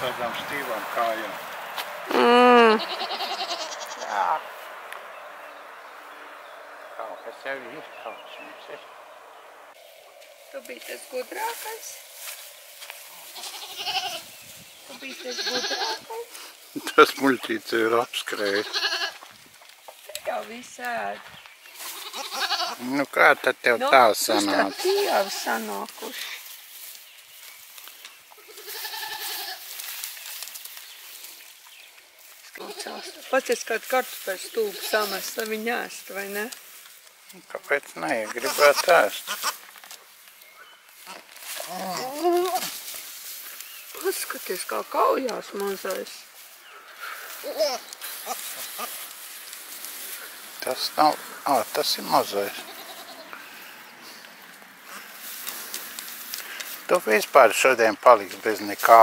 tādām stīvām kājām. Jā. Kaut kas jau ir, kaut kas mums ir. Tu biji tas gudrākais? Tu biji tas gudrākais? Tas muļķīts ir apskrējis. Te jau viss ēd. Nu kā tad tev tā sanāca? Tur pieavi sanākuši. Pacies kādu kartupeļu stūbu samest, lai viņi ēst, vai ne? Kāpēc ne? Gribētu ēst. Paskaties, kā kaujās mazais. Tas nav... tas ir mazais. Tu vispār šodien paliksi bez nekā.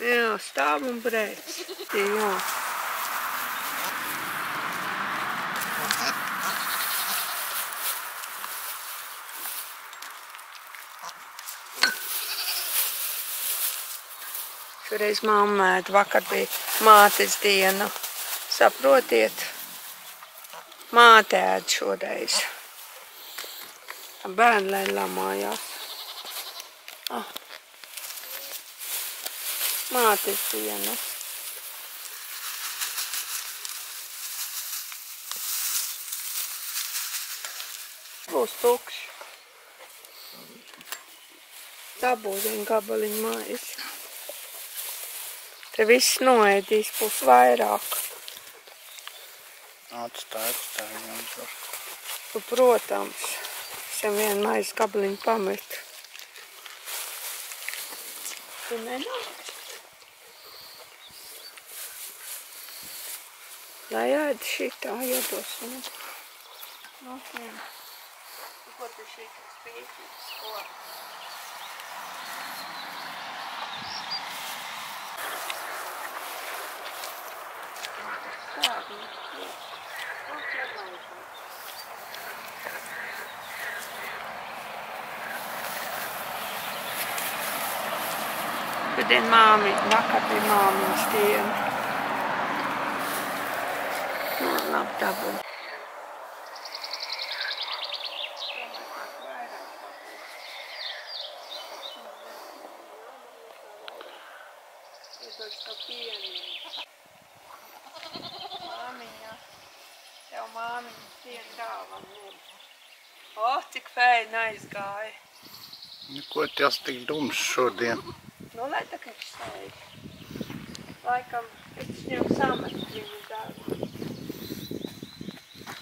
Jā, stāv un brēc. Jā. Šoreiz mamma ēd, vakar bija mātes diena. Saprotiet? Māte ēd šoreiz. Bērni lai lamājās. Mātes diena. Būs tukšs. Dabūs vien gabaliņu maizi. Te viss noēdīs, būs vairāk. Atstāj. Nu, protams, visam vienu maizi gabaliņu pamet. Tu nenāk? Lai ēd šitā, iedos man. Nu, vien. Ko tu šitas pīķis, ko? Šodien vakar bija māmiņas diena. Labi dabūju. Māmiņa, tev māmiņas diena dāvana. Cik fēni aizgāja. Ko tas tik dums šodien? Nu, lai tā kā viņš sēž. Laikam, es viņam sametu viņu darbu.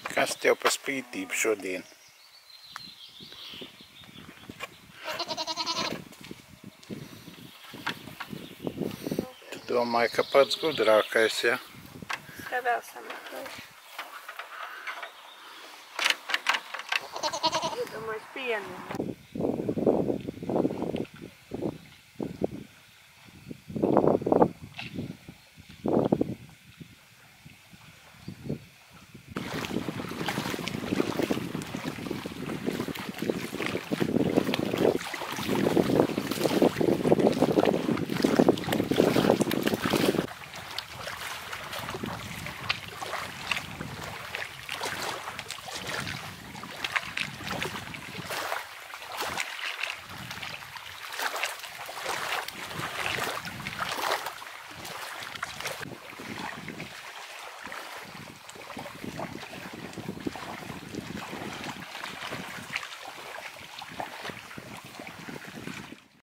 Kas tev pa spītību šodien? Tu domāji, ka pats gudrākais, ja? Tev vēl sameklēšu. Iedomājies pienu.